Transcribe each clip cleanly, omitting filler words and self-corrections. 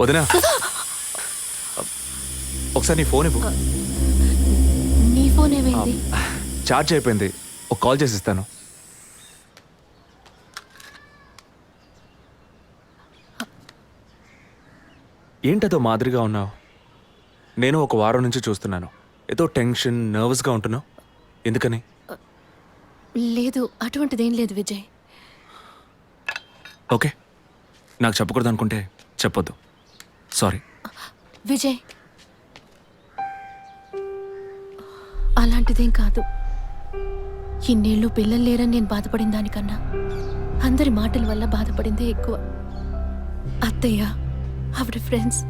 వదినా ఒకసారి నీ ఫోన్ ఇవ్వు. నీ ఫోన్ ఏమైంది? ఛార్జ్ అయిపోయింది, ఒక కాల్ చేసి ఇస్తాను. ఏంటదో మాదిరిగా ఉన్నావు? నేను ఒక వారం నుంచి చూస్తున్నాను, ఏదో టెన్షన్ నర్వస్గా ఉంటున్నావు. ఎందుకని? లేదు, అటువంటిదేం లేదు విజయ్. ఓకే, నాకు చెప్పకూడదు అనుకుంటే చెప్పొద్దు, సారీ. విజయ్, అలాంటిదేం కాదు. ఇన్నేళ్ళు పిల్లలు లేరని నేను బాధపడిన దానికన్నా అందరి మాటల వల్ల బాధపడిందే ఎక్కువ. అత్తయ్య, ఆవిడ ఫ్రెండ్స్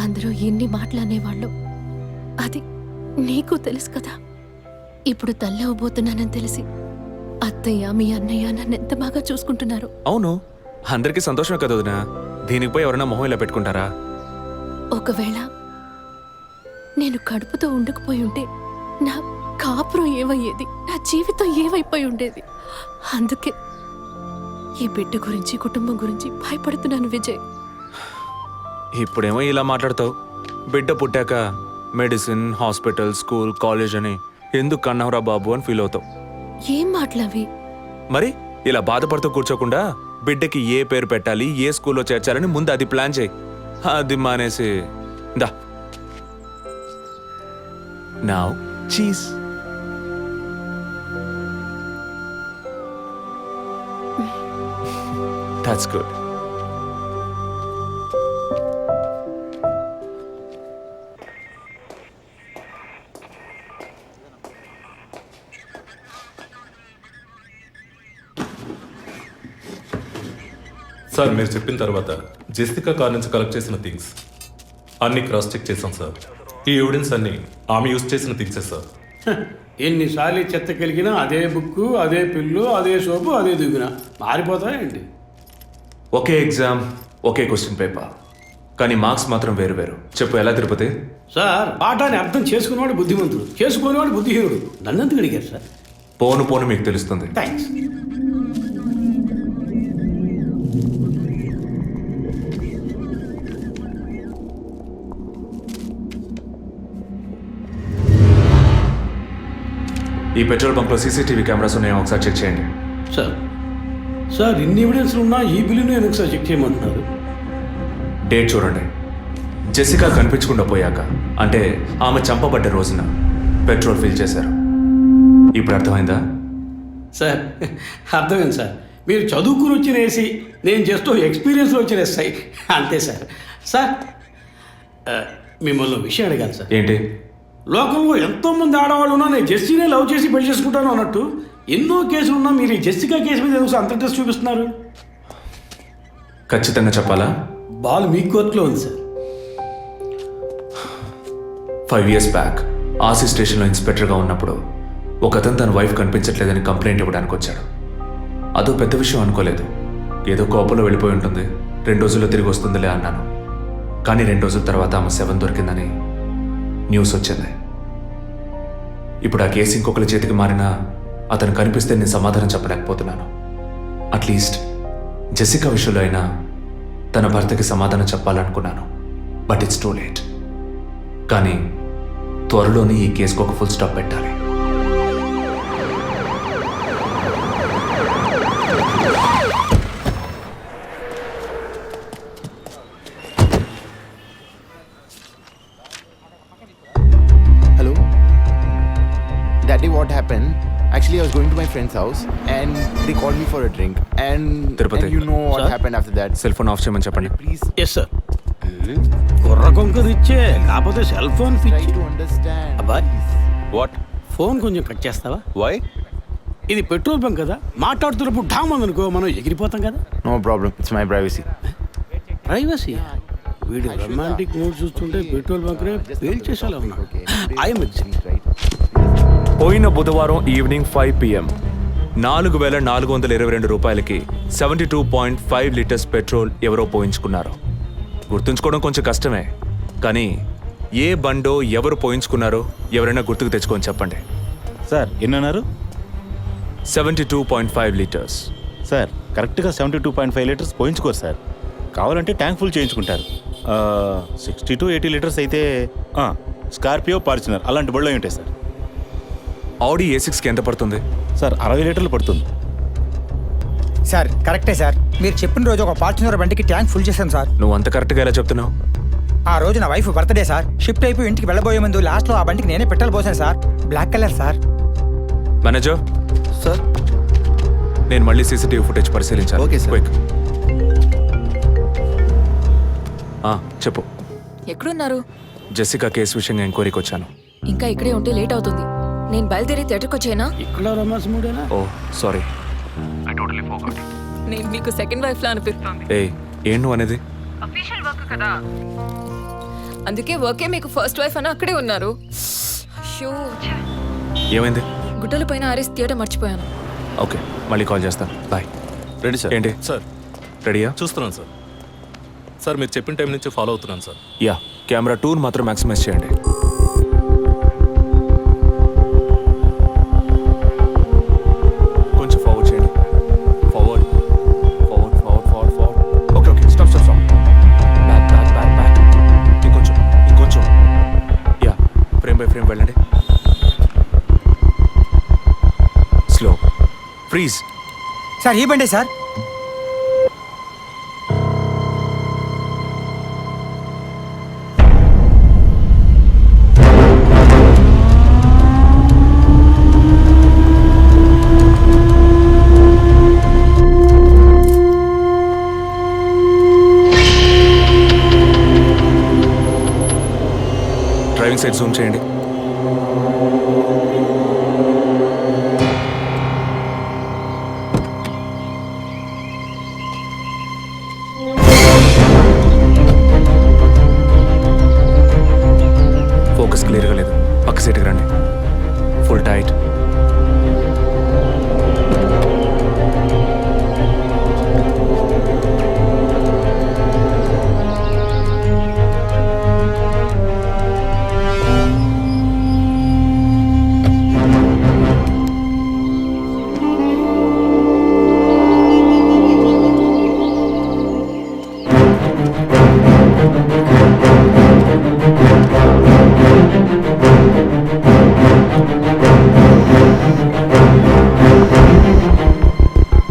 అందరూ ఎన్ని మాటలు అనేవాళ్ళు, అది నీకు తెలుసు కదా. ఇప్పుడు తల్లవబోతున్నానని తెలిసి అత్తయ్య మీ అన్నయ్య నన్ను ఎంత బాగా చూసుకుంటున్నారు. అవును, అందరికీ సంతోషమే కదా వదినా. దీనికి పోయి ఎవరైనా మొహం ఇలా పెట్టుకుంటారా? ఒకవేళ నేను కడుపుతో ఉండకపోయి ఉంటే నా కాపురం ఏమయ్యేది, నా జీవితం ఏమైపోయి ఉండేది. అందుకే ఈ బిడ్డ గురించి కుటుంబం గురించి భయపడుతున్నాను విజయ్. ఇప్పుడేమో ఇలా మాట్లాడతావు, బిడ్డ పుట్టాక మెడిసిన్, హాస్పిటల్, స్కూల్, కాలేజ్ అని ఎందుకు కన్నావురా బాబు అని ఫీల్ అవుతావు. ఏం మాటలవి? మరి ఇలా బాధపడుతూ కూర్చోకుండా బిడ్డకి ఏ పేరు పెట్టాలి, ఏ స్కూల్లో చేర్చాలని ముందు అది ప్లాన్ చేయి. అది మానేసి దా నౌ చీజ్. That's good. సార్, మీరు చెప్పిన తర్వాత జెసికా కార్ నుంచి కలెక్ట్ చేసిన థింగ్స్ అన్ని క్రాస్ చెక్ చేశాం సార్. ఈ ఎవిడెన్స్ అన్ని ఆమె యూజ్ చేసిన థింగ్సే సార్. ఎన్నిసార్లు చెత్త కలిగినా అదే బుక్కు, అదే పిల్లు, అదే సోపు, అదే దువ్విన మారిపోతాయండి. ఒకే ఎగ్జామ్, ఒకే క్వశ్చన్ పేపర్, కానీ మార్క్స్ మాత్రం వేరు వేరు. చెప్పు ఎలా తిరుపతి? సార్, పాఠాన్ని అర్థం చేసుకునేవాడు బుద్ధిమంతుడు, చేసుకునేవాడు బుద్ధిహీనుడు. నన్నెందుకు అడిగారు సార్? పోను పోను మీకు తెలుస్తుంది. థ్యాంక్స్. ఈ పెట్రోల్ బంక్లో సీసీటీవీ కెమెరాస్ ఉన్నాయో ఒకసారి చెక్ చేయండి. సార్, సార్ ఇన్ని ఎవిడెన్స్లు ఉన్నా ఈ బిల్లును నేను ఒకసారి చెక్ చేయమంటున్నారు. డేట్ చూడండి. జెసికా కనిపించకుండా పోయాక, అంటే ఆమె చంపబడ్డ రోజున పెట్రోల్ ఫిల్ చేశారు. ఇప్పుడు అర్థమైందా? సార్, అర్థమైంది సార్. మీరు చదువుకుని వచ్చిన ఏసీ, నేను జస్ట్ ఎక్స్పీరియన్స్లో వచ్చిన ఎస్ఐ, అంతే సార్. సార్, మిమ్మల్ని విషయం అడగాలి సార్. ఏంటి? లోకంలో ఎంతోమంది ఆడవాళ్ళు ఉన్నా నేను జెస్సీనే లవ్ చేసి పెళ్లి చేసుకుంటాను అన్నట్టు ఎన్నో కేసులు ఉన్నా మీరు ఈ జెస్సికా కేసు మీద ఎందుకు అంత ఇంట్రెస్ట్ చూపిస్తున్నారు? ఖచ్చితంగా చెప్పాలా? బాల్ మీ కోర్టులో ఉంది సార్. 5 years బ్యాక్ ఆర్సీ స్టేషన్లో ఇన్స్పెక్టర్గా ఉన్నప్పుడు ఒకతను తన వైఫ్ కనిపించట్లేదని కంప్లైంట్ ఇవ్వడానికి వచ్చాడు. అదో పెద్ద విషయం అనుకోలేదు, ఏదో కోపంలో వెళ్ళిపోయి ఉంటుంది, 2 రోజుల్లో తిరిగి వస్తుందిలే అన్నాను. కానీ 2 రోజుల తర్వాత ఆమె శవం దొరికిందని న్యూస్ వచ్చింది. ఇప్పుడు ఆ కేసు ఇంకొకరి చేతికి మారినా అతను కనిపిస్తే నేను సమాధానం చెప్పలేకపోతున్నాను. అట్లీస్ట్ జెసికా విషయంలో అయినా తన భర్తకి సమాధానం చెప్పాలనుకున్నాను, బట్ ఇట్స్ టూ లేట్. కానీ త్వరలోనే ఈ కేసుకు ఒక ఫుల్ స్టాప్ పెట్టాలి. What happened? Actually, I was going to my friend's house and they called me for a drink. And you know what Sir? happened after that. Cell phone off చేయమని చెప్పండి Please yes sir. కుర్ర కొంకరు ఇచ్చే, కాకపోతే cell phone try పిచ్చి. to understand. అబ్బాయ్, what? Phone కొంచెం cut చేస్తావా? Why? ఇది పెట్రోల్ బంక్ కదా, మాట్లాడుతున్నప్పుడు ఢామ్ అనుకో మనం ఎగిరిపోతాం కదా. No problem. It's my privacy. Privacy. వీడు రొమాంటిక్ మూడ్ చూస్తుంటే పెట్రోల్ బంక్ నే ఫెయిల్ చేసేలా ఉన్నాడు. I'm Right? పోయిన బుధవారం ఈవినింగ్ 5 PM 4,422 రూపాయలకి 72.5 లీటర్స్ పెట్రోల్ ఎవరో పోయించుకున్నారు. గుర్తుంచుకోవడం కొంచెం కష్టమే, కానీ ఏ బండో ఎవరు పోయించుకున్నారో ఎవరైనా గుర్తుకు తెచ్చుకొని చెప్పండి. సార్ ఎన్నన్నారు? 72.5 లీటర్స్. సార్ కరెక్ట్గా 72.5 లీటర్స్ పోయించుకోరు సార్. కావాలంటే ట్యాంక్ ఫుల్ చేయించుకుంటారు. 60 to 80 లీటర్స్ అయితే స్కార్పియో, ఫార్చునర్ అలాంటి బళ్ళు అయి ఉంటాయి సార్. ఆడి A6కి ఎంత పడుతుంది? సార్ 60 లీటర్లు పడుతుంది. సార్ కరెక్టే సార్, మీరు చెప్పిన రోజు ఒక ఫార్చునర్ బండికి ట్యాంక్ ఫుల్ చేశాను సార్. నువ్వు అంత కరెక్ట్గా ఎలా చెప్తున్నావు? ఆ రోజు నా వైఫ్ బర్త్డే సార్. షిఫ్ట్ అయిపోయి ఇంటికి వెళ్ళబోయే ముందు లాస్ట్లో ఆ బండికి నేనే పెట్రోల్ పోసాను sir. Black colour sir. Manager sir. నేను మళ్ళీ సీసీటీవీ ఫుటేజ్ పరిశీలించాను. Okay sir. క్విక్. చెప్పు. ఎక్కడున్నారు? జెసికా కేసు విషయంగా ఎంక్వైరీకి వచ్చాను. ఇంకా ఇక్కడే ఉంటే లేట్ అవుతుంది. నేను బయలుదేరి థియేటర్కి వచ్చేనా? ఇక్కడ రొమాన్స్ మూడేనా? ఓ సారీ. నేను మీకు సెకండ్ వైఫ్ లా అనిపిస్తుంది. ఏం నువ్వు అనేది? అఫీషియల్ వర్క్ కదా, అందుకే వర్కే మీకు ఫస్ట్ వైఫ్ అని అక్కడే ఉన్నారు. అయ్యో, ఏమైంది? గుడ్డల పైన ఆరేసి థియేటర్ మర్చిపోయాను. ఓకే, మళ్ళీ కాల్ చేస్తాను. బాయ్. Ready sir. ఏంటి సార్ రెడీయా? చూస్తున్నాను సార్. సార్ మీరు చెప్పిన టైం నుంచి ఫాలో అవుతున్నాను సార్. యా, కెమెరా 2 మాత్రం మ్యాక్సిమైజ్ చేయండి. కొంచెం ఫార్వర్డ్ చేయండి. Forward forward forward forward forward. Okay okay, stop stop stop. Back back back back. ఇంకొంచెం ఇంకొంచెం. యా, ఫ్రేమ్ బై ఫ్రేమ్ వెళ్ళండి. స్లో. ఫ్రీజ్. సార్ ఈ బండే సార్. డ్రైవింగ్ సైడ్ జూమ్ చేయండి. ఫోకస్ క్లియర్గా లేదు. పక్క సీట్కి రండి. Full tight.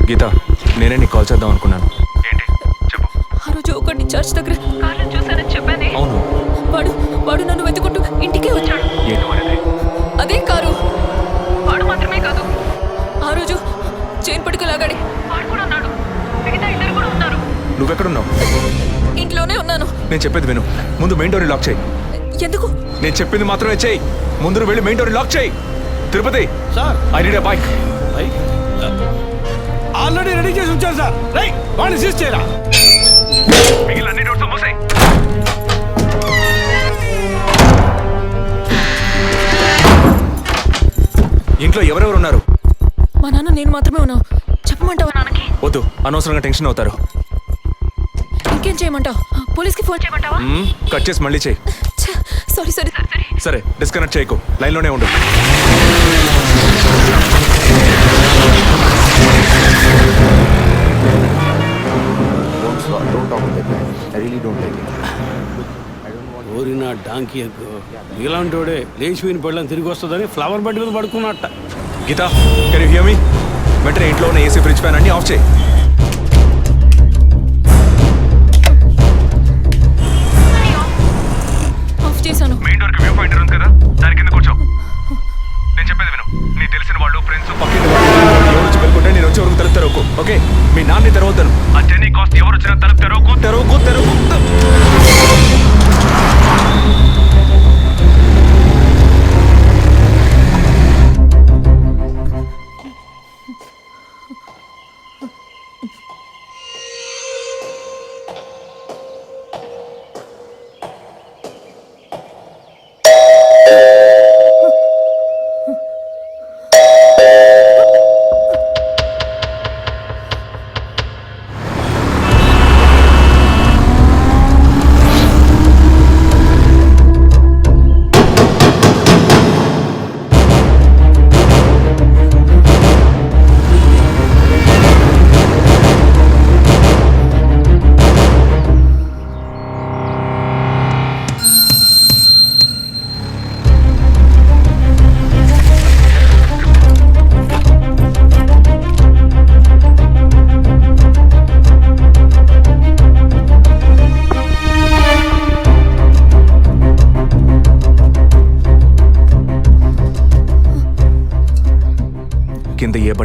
గీత, నేనే నీకు కాల్ చేద్దాం అనుకున్నాను. ఏంటి చెప్పు. ఆ రోజు ఒకటి చర్చ్ దగ్గర కార్లో చూసానని చెప్పానే. అవును. వాడు నన్ను వెతుకుంటూ ఇంటికే వచ్చాడు. ఏంటి వాడిది? అదే కారు. వాడు మాత్రమే కాదు, ఆ రోజు చైన్ పట్టుకు లాగాడి వాడు కూడా ఉన్నాడు. మిగతా ఇద్దరు కూడా ఉన్నారు. నువ్వెక్కడున్నావు? ఇంట్లోనే ఉన్నాను. నేను చెప్పేది విను. ముందు మెయిన్ డోర్ని లాక్ చేయి. ఎందుకు? నేను చెప్పింది మాత్రమే చేయి. ముందు నువ్వు వెళ్ళి మెయిన్ డోర్ని లాక్ చేయి. Tirupati, sir I need a bike. Already ready చేసి ఉంచారు సార్. రైట్, వాడిని సీజ్ చేయరా. ఇంట్లో ఎవరెవరు ఉన్నారు? మా నాన్న నేను మాత్రమే ఉన్నావు. చెప్పమంటావా నాన్నకి? వద్దు, అనవసరంగా టెన్షన్ అవుతారు. ఇంకేం చేయమంటావు? పోలీస్కి ఫోన్ చేయమంటావా? కట్ చేసి మళ్ళీ చేయి. Sorry sorry sorry. సరే, డిస్కనెక్ట్ చేయకు, లైన్లోనే ఉండు. Don't talk like that. I really don't like it. ఓరినా డాంకీ ఎగ్గు, ఇలాంటోడే లేచిపోయిన పళ్ళని తిరిగి వస్తుందని ఫ్లవర్ బెడ్ మీద పడుకున్నట్ట. Geetha, can you hear me? వెంటనే ఇంట్లో ఉన్న ఏసీ, ఫ్రిడ్జ్, ఫ్యాన్ అన్ని ఆఫ్ చేయి. ఆఫ్ చేశాను. మెయిన్ డోర్ కి వ్యూ పాయింట్ ఉంది కదా, దాని కింద కూర్చో. నేను చెప్పేది విను. నీ తెలిసిన వాళ్ళు, ఫ్రెండ్స్, పక్కింటి వాళ్ళు ఎవరు వచ్చి వెళ్ళుకుంటే నేను వచ్చే వరకు తలుపు తెరవకు. ఓకే, మీ నాన్ని తెరవద్దాను. ఆ జర్నీ కాస్ట్ ఎవరు వచ్చినా తలుపు తెరవకు తెరవకు తెరవకు.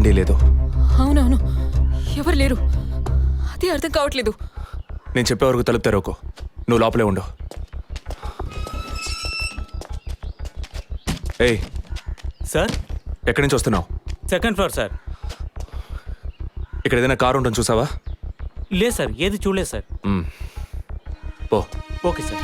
బండి లేదు. అవునవును, ఎవరు లేరు. అదే అర్థం కావట్లేదు. నేను చెప్పే వరకు తలుపు తెరవకు. నువ్వు లోపలే ఉండు. ఏయ్, సార్ ఎక్కడి నుంచి వస్తున్నావు? Second floor sir. ఇక్కడ ఏదైనా కారు ఉంటుంది చూసావా? లేదు సార్, ఏది చూడలేదు సార్. పో. Okay sir.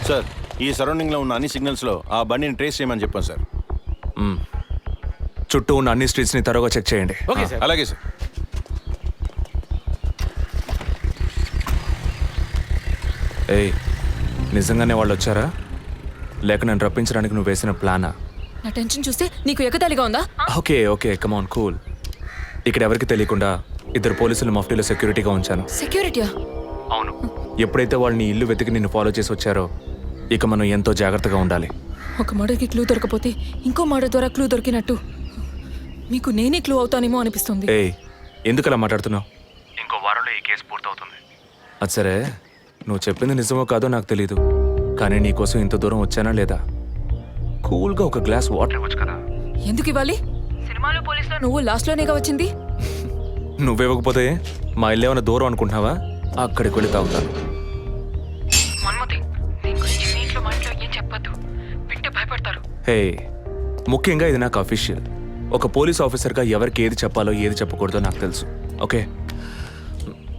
సార్, ఈ సరౌండింగ్లో ఉన్న అన్ని సిగ్నల్స్లో ఆ బండిని ట్రేస్ చేయమని చెప్పాను సార్. చుట్టూ ఉన్న అన్ని స్ట్రీట్స్ని తరోగా చెక్ చేయండి. Okay sir. అలాగే సార్. ఏయ్, నిజంగానే వాళ్ళు వచ్చారా లేక నన్ను రప్పించడానికి నువ్వు వేసిన ప్లానా? నా టెన్షన్ చూస్తే నీకు ఎగతాళిగా ఉందా? ఓకే ఓకే, కమాన్ కూల్. ఇక్కడ ఎవరికి తెలియకుండా 2 పోలీసులు మఫ్టీలో సెక్యూరిటీగా ఉంచాను. సెక్యూరిటీయా? అవును. ఎప్పుడైతే వాళ్ళు నీ ఇల్లు వెతికి నిన్ను ఫాలో చేసి వచ్చారో ఇక మనం ఎంతో జాగ్రత్తగా ఉండాలి. ఒక మర్డర్కి క్లూ దొరకపోతే ఇంకో మర్డర్ ద్వారా క్లూ దొరికినట్టు మీకు నేనే క్లూ అవుతానేమో అనిపిస్తుంది. ఏయ్, ఎందుకు అలా మాట్లాడుతున్నావు? ఇంకో వారంలో ఈ కేసు పూర్తవుతుంది. అది సరే, నువ్వు చెప్పింది నిజమో కాదో నాకు తెలీదు, కానీ నీకోసం ఇంత దూరం వచ్చానా లేదా? కూల్గా ఒక గ్లాస్ వాటర్ ఇవ్వచ్చు కదా. ఎందుకు ఇవ్వాలి? సినిమాలో పోలీసులో నువ్వు లాస్ట్లోనేగా వచ్చింది. నువ్వివ్వకపోతే మా ఇల్లు ఏమైనా దూరం అనుకుంటున్నావా? అక్కడికి వెళ్ళి తాగుతాను. హే, ముఖ్యంగా ఇది నాకు అఫీషియల్. ఒక పోలీస్ ఆఫీసర్గా ఎవరికి ఏది చెప్పాలో ఏది చెప్పకూడదో నాకు తెలుసు. Okay,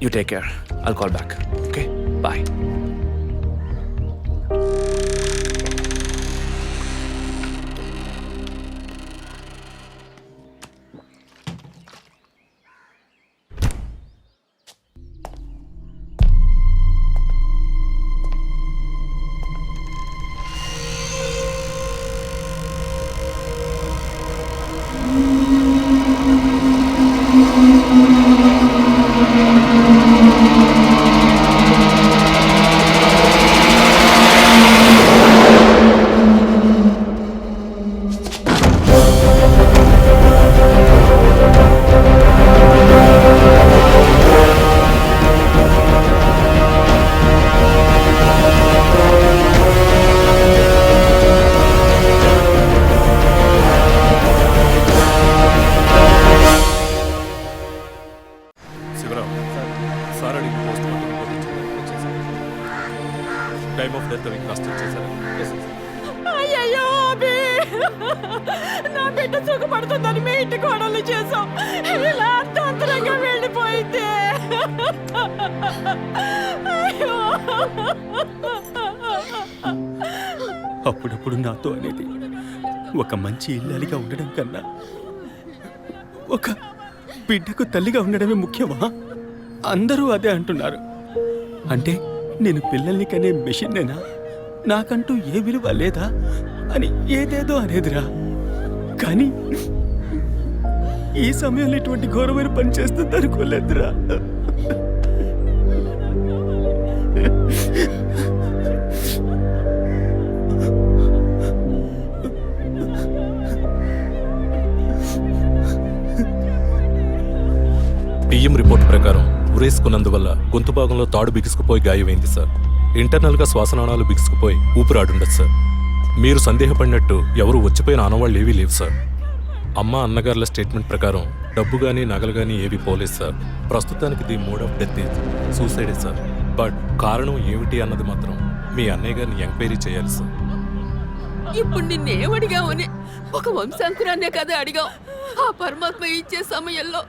you take care. I'll call back. Okay, bye. Time of death కాస్ట్ చేశారు. అయ్యయ్యో అభి, నా బిడ్డ సుఖపడుతుందని మీ ఇంటి కోడలు చేసాం. ఇలా అర్థాంతరంగా వెళ్ళిపోయింది. అయ్యో. అప్పుడప్పుడు నాతో అనేది ఒక మంచి ఇల్లాలిగా ఉండడం కన్నా ఒక బిడ్డకు తల్లిగా ఉండడమే ముఖ్యమా? అందరూ అదే అంటున్నారు. అంటే నేను పిల్లల్ని కనే మెషిన్నేనా? నాకంటూ ఏ విలువ లేదా అని ఏదేదో అనేదిరా. కానీ ఈ సమయంలో ఇటువంటి ఘోరమైన పని చేస్తుంది అనుకోలేదురా. పిఎం రిపోర్ట్ ప్రకారం ఉరేసుకున్నందువల్ల గొంతు భాగంలో తాడు బిగుసుకుపోయి గాయమైంది సార్. ఇంటర్నల్గా శ్వాసనాళాలు బిగుసుకుపోయి ఊపిరాడుండదు సార్. మీరు సందేహపడినట్టు ఎవరు వచ్చిపోయిన ఆనవాళ్ళు ఏవీ లేవు సార్. అమ్మ అన్నగారుల స్టేట్మెంట్ ప్రకారం డబ్బు కానీ నగలు కానీ ఏవి పోలేదు సార్. ప్రస్తుతానికి the mode of death is సూసైడే సార్. బట్ కారణం ఏమిటి అన్నది మాత్రం మీ అన్నయ్య గారిని ఎంక్వైరీ చేయాలి సార్. ఇప్పుడు నిన్నేమడిగావని ఒక వంశాంకురాన్నే కదా అడిగావు. ఆ పరమాత్మ ఇచ్చే సమయంలో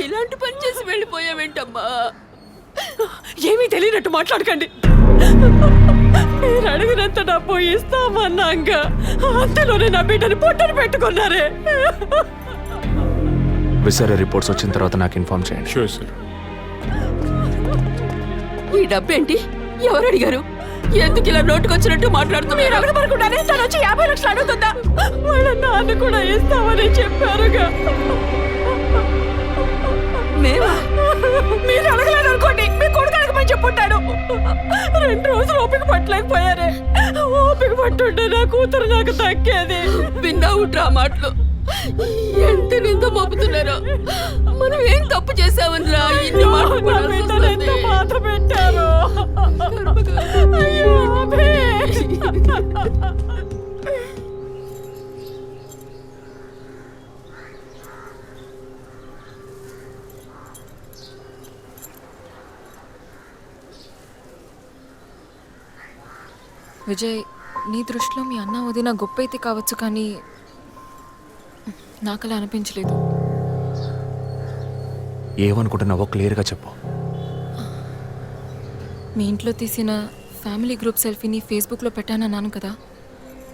ఇలాంటి పని చేసి వెళ్ళిపోయావేంటమ్మా? ఏమీ తెలియనట్టు మాట్లాడకండి. మీరు అడిగినంత డబ్బు ఇస్తామన్నాగా అంతలోనే నా బిడ్డని పొట్టను పెట్టుకున్నారే. విసారా రిపోర్ట్స్ వచ్చిన తర్వాత నాకు ఇన్ఫార్మ్ చేయండి. Sure sir. ఈ డబ్బేంటి? ఎవరు అడిగారు? ఎందుకు ఇలా నోటుకొచ్చినట్టు మాట్లాడుతూ మీరు అడగబడుకుంటానే తను వచ్చి 50 లక్షలు అడుగుతుందా? వాళ్ళ నాన్న కూడా ఇస్తామని చెప్పారుగా. మేమా? మీరు అడగలేదు అనుకోండి, మీ కొడుకు అడగమని చెప్పుంటాడు. 2 రోజులు ఓపిక పట్టలేకపోయారే. ఓపిక పట్టుంటే నా కూతురు నాకు దక్కేది. విన్నావుట్రా మాటలు ఎంత నింద మోపుతున్నారో. మనం ఏం తప్పు చేసామనిరా ఇన్ని మాటలు ఎంత బాధ పెట్టారు. విజయ్, నీ దృష్టిలో మీ అన్న వదిన గొప్ప అయితే కావచ్చు, కానీ నాకు అలా అనిపించలేదు. ఏమనుకుంటున్నావో క్లియర్గా చెప్పు. మీ ఇంట్లో తీసిన ఫ్యామిలీ గ్రూప్ సెల్ఫీని ఫేస్బుక్లో పెట్టానన్నాను కదా,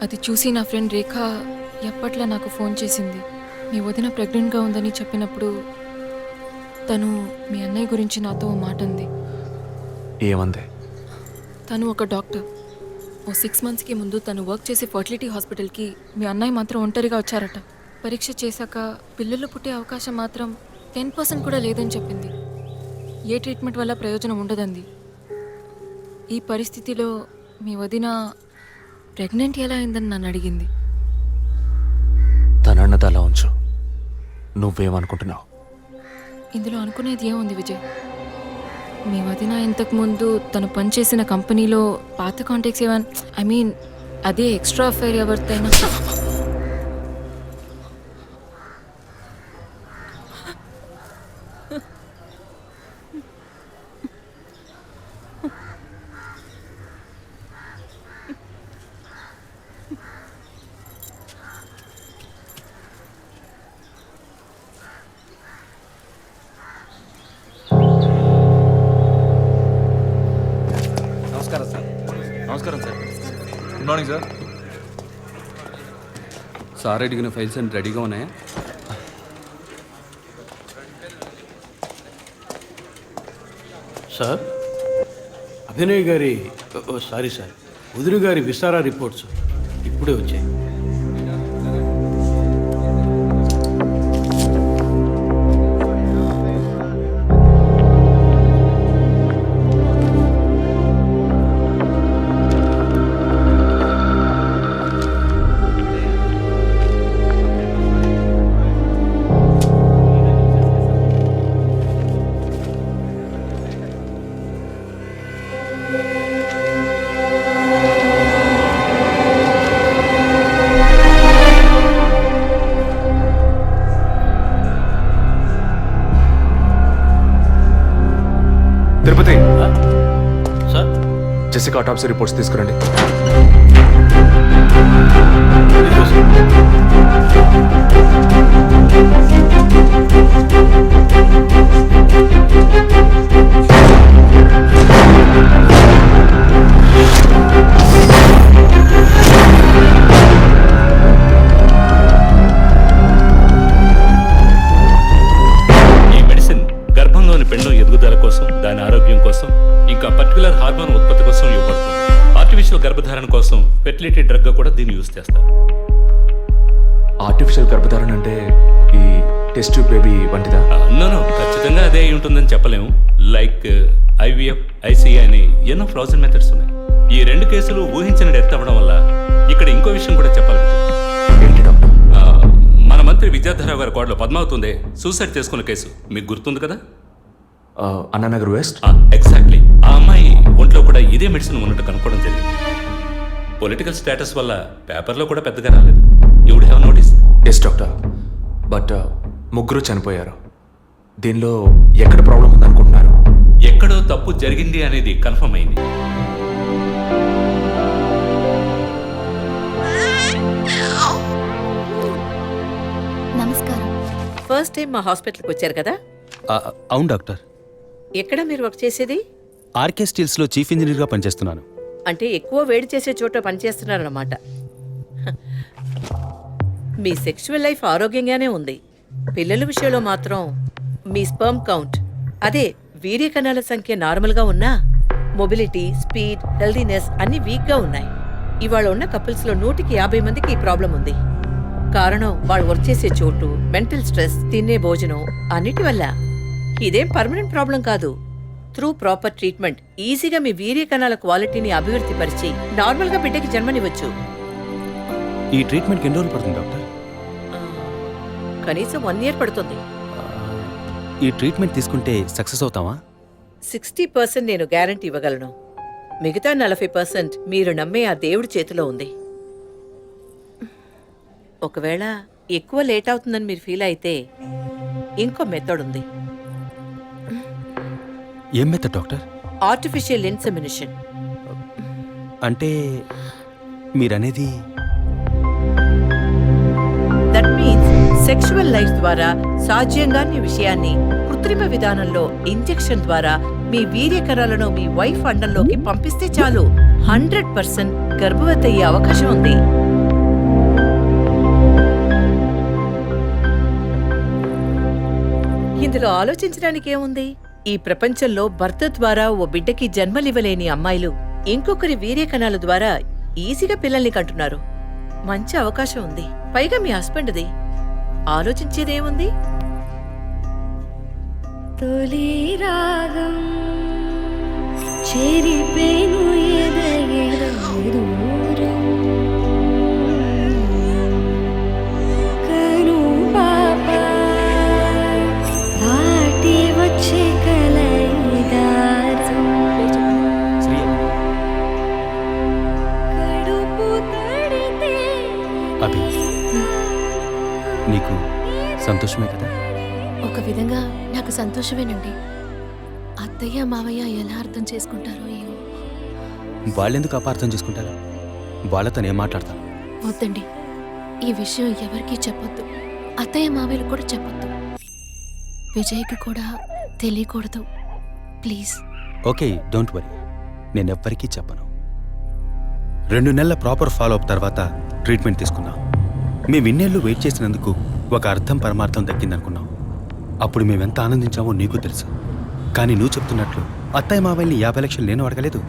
అది చూసి నా ఫ్రెండ్ రేఖ ఎప్పట్లా నాకు ఫోన్ చేసింది. మీ వదిన ప్రెగ్నెంట్గా ఉందని చెప్పినప్పుడు తను మీ అన్నయ్య గురించి నాతో ఓ మాట అంది. ఏమంది? తను ఒక డాక్టర్. ఓ 6 మంత్స్కి ముందు తను వర్క్ చేసే ఫర్టిలిటీ హాస్పిటల్కి మీ అన్నయ్య మాత్రం ఒంటరిగా వచ్చారట. పరీక్ష చేశాక పిల్లలు పుట్టే అవకాశం మాత్రం 10% కూడా లేదని చెప్పింది. ఏ ట్రీట్మెంట్ వల్ల ప్రయోజనం ఉండదంది. ఈ పరిస్థితిలో మీ వదిన ప్రెగ్నెంట్ ఎలా అయిందని నన్ను అడిగింది. తనన్నది అలా ఉంచు. నువ్వేమనుకుంటున్నావు? ఇందులో అనుకునేది ఏముంది విజయ్? మీ వదిన ఇంతకుముందు తను పనిచేసిన కంపెనీలో పాత కాంటాక్ట్స్ ఏమైనా అదే ఎక్స్ట్రా అఫైర్ ఎవరితైనా నమస్కారం sir. Good morning sir. Sir అడిగిన ఫైల్స్ అన్ని రెడీగా ఉన్నాయా? సార్, అభినయ్ గారి సారీ సార్, వదిన గారి విసారా రిపోర్ట్స్ ఇప్పుడే వచ్చాయి. తిరుపతి, సార్, జెసికా ఆటాప్సీ రిపోర్ట్స్ తీసుకురండి. ఈ మెడిసిన్ గర్భంలోని పిండం ఎదుగుదల కోసం, దాని ఆరోగ్యం కోసం, ఇంకా పర్టికులర్ హార్మోన్ ఉత్పత్తి కోసం ఇవ్వబడుతుంది. ఆర్టిఫిషియల్ గర్భధారణ కోసం ఫెర్టిలిటీ డ్రగ్ గా కూడా దీన్ని యూజ్ చేస్తారు. ఆర్టిఫిషియల్ గర్భధారణ అంటే ఈ టెస్ట్ ట్యూబ్ బేబీ వంటిదా? నో, ఖచ్చితంగా అదే అయి ఉంటుందని చెప్పలేము. లైక్ ఐవీఎఫ్, ఐసీఐ అని ఎన్నో ఫ్రోజన్ మెథడ్స్ ఉన్నాయి. ఈ 2 కేసులు ఊహించిన డెత్ అవ్వడం వల్ల ఇక్కడ ఇంకో విషయం కూడా చెప్పాలి. ఏంటి డాక్టర్? మన మంత్రి విద్యాధరరావు గారి కోడలో పద్మావతి సూసైడ్ చేసుకున్న కేసు మీకు గుర్తుంది కదా? అన్నానగర్ వెస్ట్. ఎగ్జాక్ట్లీ. ఆ అమ్మాయి ఒంట్లో కూడా ఇదే మెడిసిన్ ఉన్నట్టు కనుక్కోవడం జరిగింది. పొలిటికల్ స్టేటస్ వల్ల పేపర్లో కూడా పెద్దగా రాలేదు. You would have notice. Yes doctor, but ముగ్గురు చనిపోయారు. దీనిలో ఎక్కడ ప్రాబ్లం ఉందనుకుంటున్నారు? ఎక్కడో తప్పు జరిగింది అనేది కన్ఫర్మ్ అయింది. నమస్కారం. ఫస్ట్ టైం మా హాస్పిటల్కి వచ్చారు కదా? అవును డాక్టర్. ఎక్కడ మీరు వర్క్ చేసేది? ఆర్కే స్టీల్స్లో చీఫ్ ఇంజనీర్గా పనిచేస్తున్నాను. అంటే ఎక్కువ వేడి చేసే చోట పనిచేస్తున్నారన్నమాట. మీ సెక్షువల్ లైఫ్ ఆరోగ్యంగానే ఉంది, పిల్లల విషయంలో మాత్రం మీ స్పర్మ్ కౌంట్ అదే వీర్య కణాల సంఖ్య నార్మల్గా ఉన్నా మొబిలిటీ, స్పీడ్, హెల్దీనెస్ అన్ని వీక్గా ఉన్నాయి. ఇవాళ ఉన్న కపుల్స్లో 150 మందికి ఈ ప్రాబ్లం ఉంది. కారణం వాళ్ళు వర్క్ చేసే చోటు, మెంటల్ స్ట్రెస్, తినే భోజనం అన్నిటి వల్ల. ఇదేం పర్మనెంట్ ప్రాబ్లం కాదు. త్రూ ప్రాపర్ ట్రీట్మెంట్ ఈజీగా మీ వీర్య కణాల క్వాలిటీని అభివృద్ధి పరిచి నార్మల్గా బిడ్డకి జన్మనివ్వచ్చు. ఈ ట్రీట్మెంట్కి ఎన్ని రోజులు పడుతుంది డాక్టర్? కనీసం 1 year పడుతుంది. ఈ ట్రీట్మెంట్ తీసుకుంటే సక్సెస్ అవుతావా? 60% నేను గ్యారంటీ ఇవ్వగలను. మిగతా 40% మీరు నమ్మే ఆ దేవుడి చేతిలో ఉంది. ఒకవేళ ఎక్కువ లేట్ అవుతుందని మీరు ఫీల్ అయితే ఇంకో మెథడ్ ఉంది. ఏం మెథడ్ డాక్టర్? Artificial insemination. అంటే మీరనేది దట్ మీన్స్ సెక్షువల్ లైఫ్ ద్వారా సాధ్యంగాని విషయాన్ని కృత్రిమ విధానంలో ఇంజెక్షన్ ద్వారా మీ వీర్యకణాలను మీ వైఫ్ అండంలోకి పంపిస్తే చాలు 100% గర్భవతి అయ్యే అవకాశం ఉంది. ఇందులో ఆలోచించడానికి ఏముంది? ఈ ప్రపంచంలో భర్త ద్వారా ఓ బిడ్డకి జన్మలివ్వలేని అమ్మాయిలు ఇంకొకరి వీర్యకణాల ద్వారా ఈజీగా పిల్లల్ని కంటున్నారు. మంచి అవకాశం ఉంది. పైగా మీ హస్బెండ్ది. ఆలోచించేదేముంది? తొలి రాగం చెరిపేను ఎదగెదూరం కను పాప దాటి వచ్చే కలయిదారం కడుపు తడితే అభి, నీకు సంతోషమే కదా? ఒక విధంగా నాకు సంతోషమేనండి. అత్తయ్య మావయ్య ఎలా అర్థం చేసుకుంటారో ఏమో. వాళ్ళెందుకు అపార్థం చేసుకుంటారు? వాళ్ళతో నేను మాట్లాడతాను. వద్దండి, ఈ విషయం ఎవరికీ చెప్పొద్దు. అత్తయ్య మావయ్యలు కూడా చెప్పొద్దు. విజయ్కి కూడా తెలియకూడదు, ప్లీజ్. Okay, don't worry. నేనెవ్వరికీ చెప్పను. 2 నెలల ప్రాపర్ ఫాలో అప్ తర్వాత ట్రీట్మెంట్ తీసుకున్నాం. మేము ఇన్నేళ్ళు వెయిట్ చేసినందుకు ఒక అర్థం పరమార్థం దక్కిందనుకున్నాం. అప్పుడు మేమెంత ఆనందించామో నీకు తెలుసు. కానీ నువ్వు చెప్తున్నట్లు అత్తయ్య మావయ్యని 50 లక్షలు నేను అడగలేదు.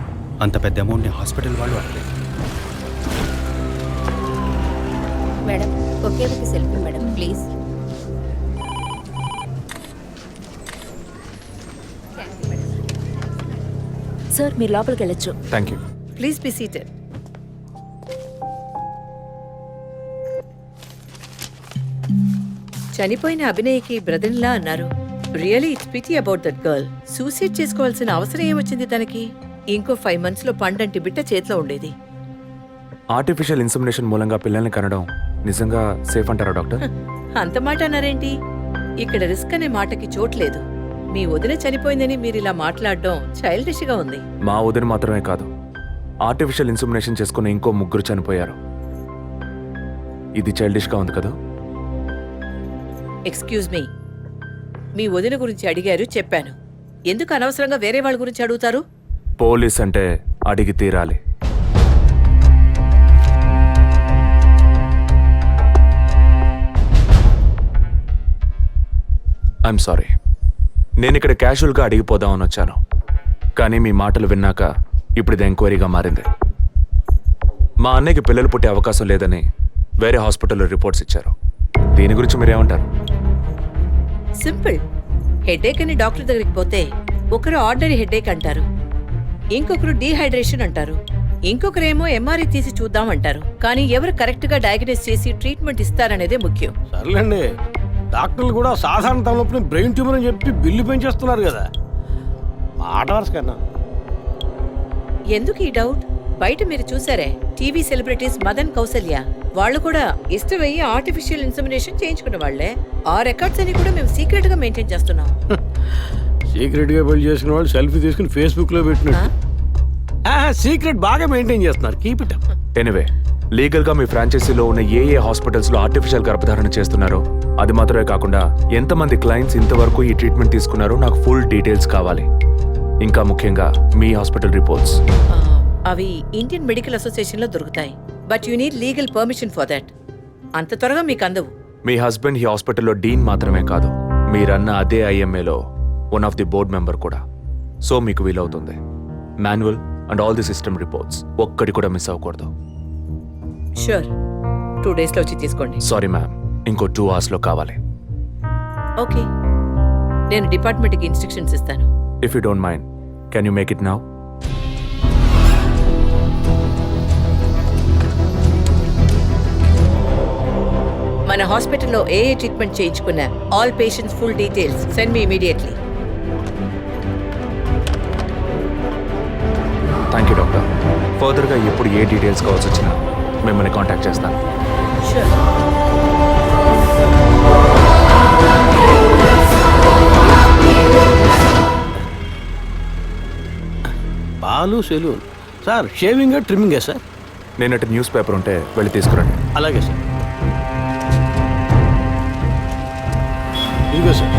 అంత పెద్ద అమౌంట్ని హాస్పిటల్ వాళ్ళు అడగలేదు. మేడం, ఒకే ఒక సెల్ఫీ మేడం, ప్లీజ్. సార్, మీరు లోపలికి వెళ్ళొచ్చు. Thank you. Please be seated. చనిపోయిన అభినయకి బ్రదర్లా అన్నారు. Really it's pity about that girl. Suicide చేసుకోవాల్సిన అవసరం ఏమొచ్చింది తనకి? ఇంకో 5 months లో పండంటి బిడ్డ చేతిలో ఉండేది. ఆర్టిఫిషియల్ ఇన్సెమినేషన్ మూలంగా పిల్లల్ని కనడం నిజంగా సేఫ్ అంటారా డాక్టర్? అంత మాట అన్నారేంటి? ఇక్కడ రిస్క్ అనే మాటకి చోట్లేదు. మీ వదిన చనిపోయిందని మీరు ఇలా మాట్లాడడం చైల్డిష్ గా ఉంది. మా వదిన మాత్రమే కాదు, ఆర్టిఫిషియల్ ఇన్సెమినేషన్ చేసుకున్న ఇంకో 3 చనిపోయారు. ఇది చైల్డిష్గా ఉంది కదా? ఎక్స్క్యూజ్ మీ, మీ వదిన గురించి అడిగారు, చెప్పాను. ఎందుకు అనవసరంగా వేరే వాళ్ళ గురించి అడుగుతారు? పోలీస్ అంటే అడిగి తీరాలి. ఐఎమ్ సారీ, నేను ఇక్కడ క్యాజువల్గా అడిగిపోదామని వచ్చాను. కానీ మీ మాటలు విన్నాక ఇప్పుడు ఇది ఎంక్వైరీగా మారింది. మా అన్నయ్యకి పిల్లలు పుట్టే అవకాశం లేదని వేరే హాస్పిటల్లో రిపోర్ట్స్ ఇచ్చారు. దీని గురించి మీరేమంటారు? సింపుల్. హెడేక్ అని డాక్టర్ దగ్గరికి పోతే ఒకరు ఆర్డినరీ హెడేక్ అంటారు, ఇంకొకరు డీహైడ్రేషన్ అంటారు, ఇంకొకరేమో ఎంఆర్ఐ తీసి చూద్దాం అంటారు. కానీ ఎవరు కరెక్ట్ గా డయాగ్నోస్ చేసి ట్రీట్మెంట్ ఇస్తారనేదే ముఖ్యం. సర్లేండి, డాక్టర్లు కూడా సాధారణ తలనొప్పిని బ్రెయిన్ ట్యూమర్ అని చెప్పి బిల్లు పెంచేస్తున్నారు కదా. మాట వరుస కన్నా. ఎందుకు ఈ డౌట్? బయట మీరు చూసారే, టీవీ సెలబ్రిటీస్ మదన్ కౌసల్య వాళ్ళు కూడా ఇష్టమయ్యి ఆర్టిఫిషియల్ ఇన్సెమినేషన్ చేయించుకున్న వాళ్లే. ఆ రికార్డ్స్ అని కూడా మేము సీక్రెట్ గా మెయింటైన్ చేస్తున్నాం. సీక్రెట్ గా బిల్డ్ చేసిన వాళ్ళు సెల్ఫీ తీసుకుని ఫేస్బుక్ లో పెట్టినట్టు సీక్రెట్ బాగా మెయింటైన్ చేస్తున్నారు. Keep it up. ఎనివే, లీగల్గా మీ ఫ్రాంచైజీలో ఉన్న ఏ హాస్పిటల్స్లో ఆర్టిఫిషియల్ గర్భధారణ చేస్తున్నారో అది మాత్రమే కాకుండా ఎంతమంది క్లయింట్స్ ఇంతవరకు ఈ ట్రీట్మెంట్ తీసుకున్నారో నాకు ఫుల్ డీటెయిల్స్ కావాలి. ఇంకా ముఖ్యంగా మీ హాస్పిటల్ రిపోర్ట్స్. అవి ఇండియన్ మెడికల్ అసోసియేషన్ లో దొరుకుతాయి. But you need legal permission for that. అంత త్వరగా మీకు అందవు. మీ హస్బెండ్ ఈ హాస్పిటల్లో డీన్ మాత్రమే కాదు, మీరన్న అదే ఐఎంఏలో one of the board member కూడా. సో మీకు వీలవుతుంది. Manual and all the system reports ఒక్కటి కూడా మిస్ అవ్వకూడదు. షూర్, 2 డేస్లో వచ్చి తీసుకోండి. సారీ మ్యామ్, ఇంకో 2 అవర్స్లో కావాలి. ఓకే, నేను డిపార్ట్మెంట్కి ఇన్స్ట్రక్షన్స్ ఇస్తాను. If you don't mind, can you make it now? మన హాస్పిటల్లో ఏ ట్రీట్మెంట్ చేయించుకున్నా all patients full details send me immediately. Thank you doctor. ఫర్దర్గా ఎప్పుడు ఏ డీటెయిల్స్ కావాల్సి వచ్చినా మిమ్మల్ని కాంటాక్ట్ చేస్తాను. Sure. Balu saloon sir, shaving ట్రిమ్మింగే సార్? నేనటి న్యూస్ పేపర్ ఉంటే వెళ్ళి తీసుకురండి. అలాగే సార్. ఇదిగో సార్.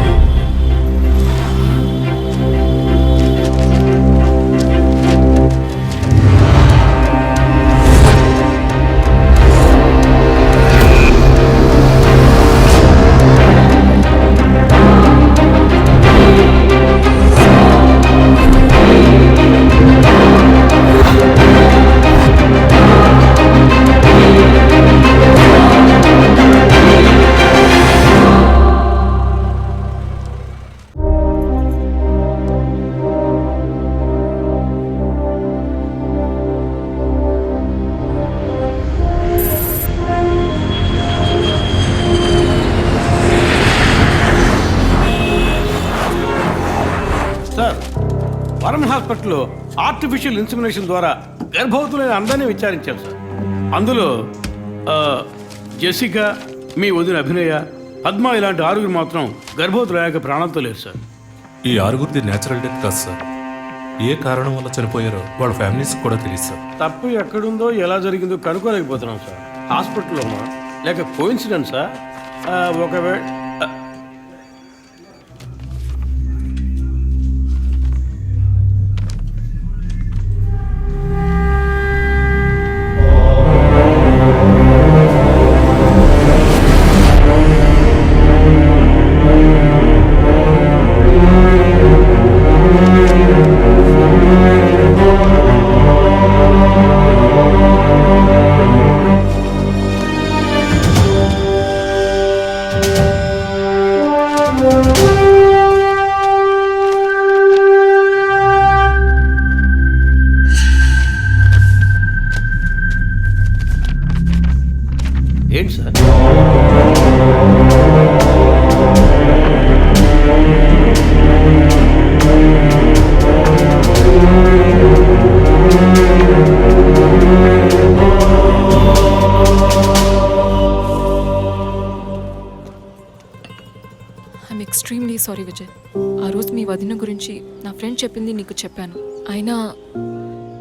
సార్, వరం హాస్పిటల్లో ఆర్టిఫిషియల్ ఇన్సెమినేషన్ ద్వారా గర్భవతులైన అందరినీ విచారించారు సార్. అందులో జెసికా, మీ వదిన అభినయ, పద్మ ఇలాంటి 6 మాత్రం గర్భవతులయ్యాక ప్రాణంతో లేరు సార్. ఈ 6 నేచురల్ డెత్ కాదు సార్. ఏ కారణం వల్ల చనిపోయారో వాళ్ళ ఫ్యామిలీస్ కూడా తెలియదు సార్. తప్పు ఎక్కడుందో ఎలా జరిగిందో కనుక్కోలేకపోతున్నాం సార్. హాస్పిటల్లోనా లేక కోఇన్సిడెన్సా? ఒకవేళ ఏంటి sir? I'm extremely sorry Vijay. ఆ రోజు మీ వదిన గురించి నా ఫ్రెండ్ చెప్పింది నీకు చెప్పాను, అయినా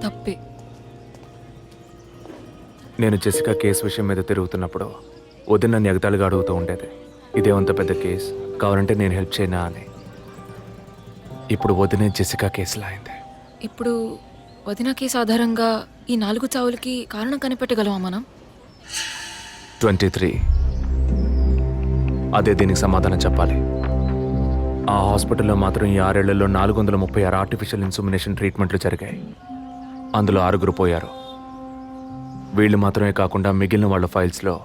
తప్పే. నేను జెసికా కేసు విషయం మీద తిరుగుతున్నప్పుడు వదిన నన్ను ఎగతాళిగా అడుగుతూ ఉండేది, ఇదేమంత పెద్ద కేసు, కావాలంటే నేను హెల్ప్ చేయనా అని. ఇప్పుడు వదినే జెసికా కేసులా అయింది. ఇప్పుడు వదిన కేసు ఆధారంగా ఈ 4 చావులకి కారణం కనిపెట్టగలమా మనం? 23. అదే దీనికి సమాధానం చెప్పాలి. ఆ హాస్పిటల్లో మాత్రం ఈ 6 ఏళ్లలో 436 ఆర్టిఫిషియల్ ఇన్సెమినేషన్ ట్రీట్మెంట్లు జరిగాయి. అందులో 6 పోయారు. వీళ్ళు మాత్రమే కాకుండా మిగిలిన వాళ్ళ ఫైల్స్లో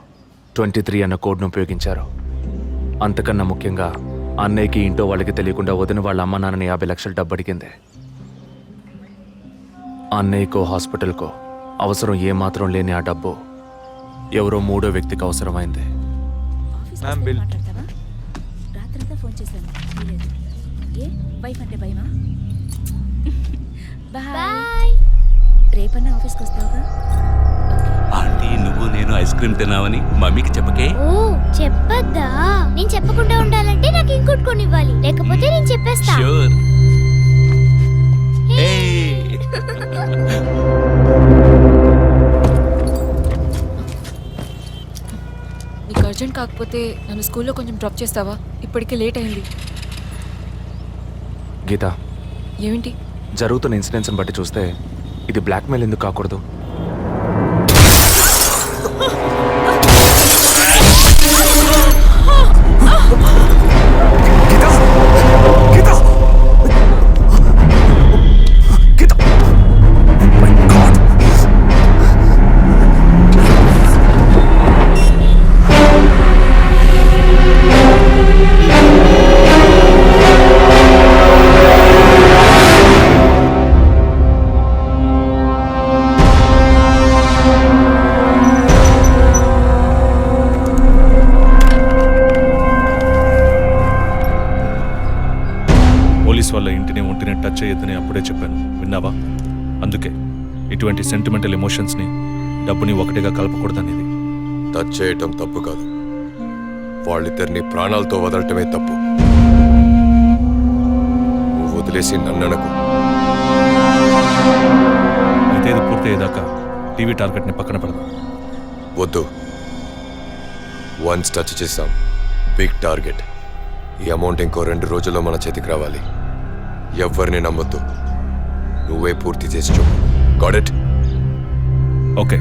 23 అన్న కోడ్ను ఉపయోగించారు. అంతకన్నా ముఖ్యంగా అన్నయ్యకి ఇంటో వాళ్ళకి తెలియకుండా వదిన వాళ్ళ అమ్మ నాన్నని 50 లక్షలు డబ్బు అడిగింది. అన్నయ్యకో హాస్పిటల్కో అవసరం ఏమాత్రం లేని ఆ డబ్బు ఎవరో 3వ వ్యక్తికి అవసరమైంది. రాత్రంతా ఫోన్ చేశాను, ఏ వైఫ్ అంటే భయమా? బాయ్. రేపన్నా ఆఫీస్కి వస్తావుగా? ఆంటీ, నువ్వు నేను ఐస్ క్రీమ్ తిన్నావని మమ్మీకి చెప్పకే. ఓ చెప్పద్దా? నేను చెప్పకుండా ఉండాలంటే నాకు ఇంకోటి కొనివ్వాలి, లేకపోతే నేను చెప్పేస్తా. ష్యూర్. నీకు అర్జెంట్ కాకపోతే నన్ను స్కూల్లో కొంచెం డ్రాప్ చేస్తావా? ఇప్పటికే లేట్ అయింది. గీత, ఏమిటి? జరుగుతున్న ఇన్సిడెంట్స్ని బట్టి చూస్తే ఇది బ్లాక్మెయిల్ ఎందుకు కాకూడదు? చేయొద్దని అప్పుడే చెప్పాను, విన్నావా? అందుకే ఇటువంటి సెంటిమెంటల్ ఎమోషన్స్ని డబ్బుని ఒకటిగా కలపకూడదనేది. టచ్ చేయటం తప్పు కాదు, వాళ్ళిద్దరిని ప్రాణాలతో వదలటమే తప్పు. నువ్వు వదిలేసి నన్ననకు. అయితే ఇది పూర్తయ్యేదాకా టీవీ టార్గెట్ని పక్కన పెడదాం. వద్దు, వన్స్ టచ్ చేసాం, బిగ్ టార్గెట్. ఈ అమౌంట్ ఇంకో 2 రోజుల్లో మన చేతికి రావాలి. ఎవ్వరిని నమ్మొద్దు, నువ్వే పూర్తి చేసి చూపు. Got it? ఓకే.